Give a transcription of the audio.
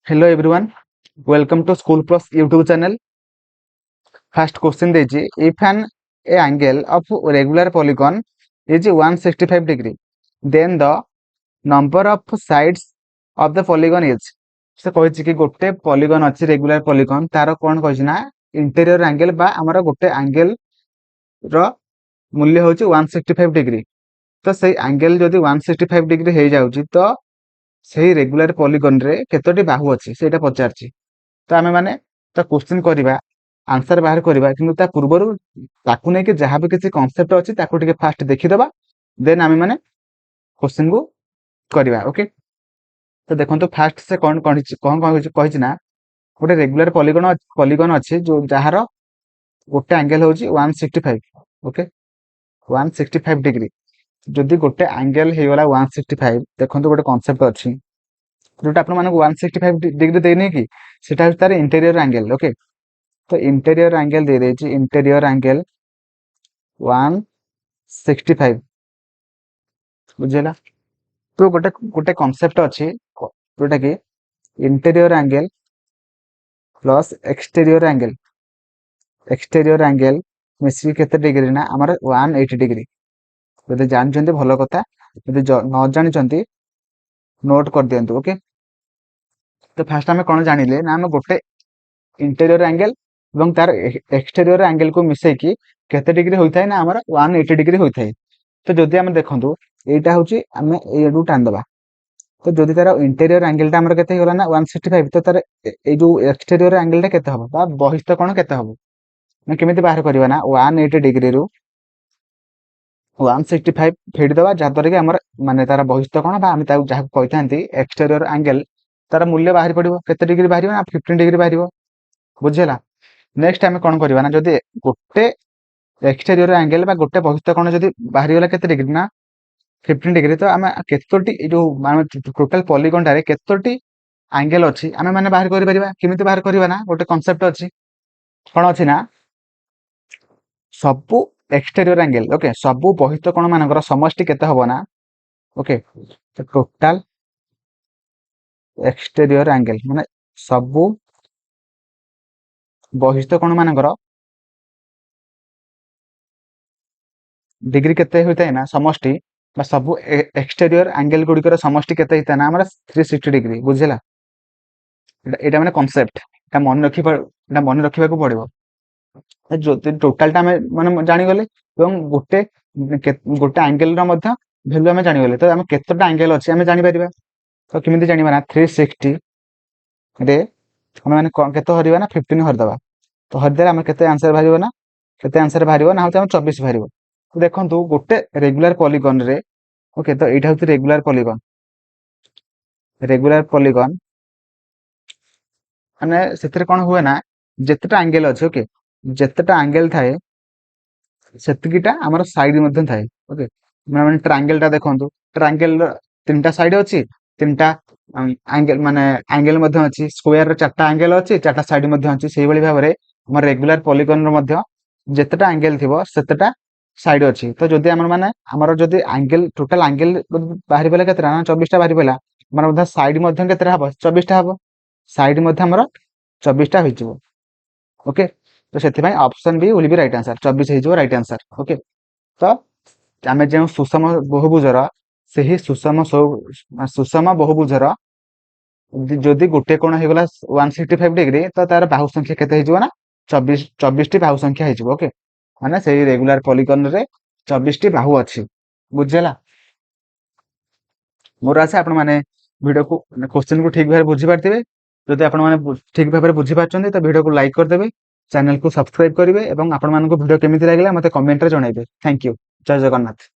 Hello everyone, welcome to School Plus YouTube channel. First question देजी if an a angle of regular polygon is 165 degree, then the number of sides of the polygon is से कहिछि कि गोटे polygon अछि regular polygon तार कोन कहिछि ना interior angle बा हमर गोटे angle रो मूल्य होछि 165 डिग्री तो सेही angle जदि 165 डिग्री हे जाउछि तो सेही रेगुलर पॉलीगन रे केतोटी बाहु अछि सेटा पचारछि तो आमे माने तो क्वेश्चन करिबा आंसर बाहर करिबा किंतु ता पूर्वरु ताकु नै कि जहां भी किछि कांसेप्ट अछि ताकु टिके फास्ट देखि दबा देन आमे माने क्वेश्चन को करिबा ओके। तो देखंतु फास्ट से कोन कहिछि ना गोटे रेगुलर पॉलीगन अछि जो जहार गोटे एंगल होछि 165 ओके 165 डिग्री जदि गोटे एंगल हे गला 165 देखंतु गोटे कांसेप्ट अछि जोटा आपण माने 165 डिग्री देनी कि सेटा तार इंटीरियर एंगल ओके। तो इंटीरियर एंगल दे देछि इंटीरियर एंगल 165 बुझेला। तो गोटे गोटे कांसेप्ट अछि जोटा कि interior angle plus exterior angle मिसी केते डिग्री ना हमर 180 डिग्री जदि जानचंती भलो कथा जदि न जानचंती नोट कर दियंतु ओके। तो फास्ट आमे कोन जानिले ना हम गोटे इंटीरियर एंगल एवं तार एक्सटीरियर एंगल को मिसै कि केते डिग्री होइथाय ना हमर 180 डिग्री होइथाय। तो जदि हम देखंतु एटा होची हमें एडू टान दबा तो जदि तार इंटीरियर एंगल ता हमर केते होला ना 165 तो तार ए जो एक्सटीरियर एंगल ता केते हबो बा बहिस्थ कोण केते हबो मैं केमिति बाहर करबा ना 180 डिग्री रु 165 फेड दबा जादर कि हमर माने तार बहिस्थ कोण बा हम ता जहा कहिथांती एक्सटीरियर एंगल तार मूल्य बाहर पड़िबो केते डिग्री बाहरिबो ना 15 डिग्री बाहरिबो बुझेला। नेक्स्ट आमे कोन करबा ना जदि गोटे एक्सटीरियर एंगल बा गोटे बहिस्थ कोण जदि बाहरी गला केते डिग्री ना 15 डिग्री तो आमे केतोटी जो माने टोटल पॉलीगन टारे केतोटी एंगल अछि आमे माने बाहर करि परिबा केमिति बाहर करबा ना गोटे कांसेप्ट अछि कोन अछि ना सबु एक्सटीरियर एंगल ओके सबु बहिस्थ कोण मानकर समष्टि केते हबो ना ओके। तो टोटल एक्सटीरियर एंगल माने सबु बहिस्थ कोण मानकर डिग्री केते होइतै ना समष्टि बा सबु एक्सटीरियर एंगल गुडिकर समष्टि केते हिता ना हमरा 360 डिग्री बुझिला। एटा माने कांसेप्ट एटा मन रखिबा को पड़िबो जो टोटल टा माने जानि गले एवं गोटे गोटे एंगल रो मध्य वैल्यू हमें जानि गले तो हम केतटा एंगल अछि हमें जानि परिबा। तो केमिति जानिबा ना 360 रे हम माने केते हरिबा ना 15 हर दबा तो हर दे हम केते आंसर भारिबो ना केते आंसर भारिबो ना हम 24 भारिबो। तो देखंतु गोटे रेगुलर पॉलीगन रे ओके तो एटा होती रेगुलर पॉलीगन माने सेतरे कोन हुए ना जेतेटा एंगल अछि ओके जेतेटा एंगल थाए सेतिकिटा हमर साइड मध्ये थाए ओके। माने ट्रायंगल टा देखंतु ट्रायंगल तीनटा साइड अछि तीनटा एंगल माने एंगल मध्ये अछि स्क्वायर रे चारटा एंगल अछि चारटा साइड मध्ये अछि सेही बळी भाबरे हमर रेगुलर पॉलीगन रो मध्ये जेतेटा एंगल थिबो सेतेटा साइड अछि। तो जदि हमर माने हमर जदि एंगल टोटल एंगल बाहरी बेला केतरा ना 24 टा बाहरी बेला माने मध्ये साइड मध्ये केतरा हबो 24 टा हबो साइड मध्ये हमर 24 टा होइजिवो ओके। तो सेति भाई option B will be right answer 24 हेजिवो राइट आंसर ओके। तो आमे जे सुषम बहुभुजर सेही सुषम बहुभुजर जदि गोटे कोण हे गला 165 डिग्री तो तार बाहु संख्या केते हेजिवो ना 24 टी बाहु संख्या हेजिवो ओके। माने सेही रेगुलर पॉलीगन रे 24 टी बाहु अछि बुझेला। मोर आशा आपण माने वीडियो को क्वेश्चन को ठीक भाबे बुझी पारथिबे जदि आपण माने ठीक भाबे बुझी पारछन्ती तो वीडियो को लाइक कर देबे चैनल को सब्सक्राइब करिवे एवं आपण मानको वीडियो केमिति लागला मते कमेंट रे जणाइबे। थैंक यू जय जगन्नाथ।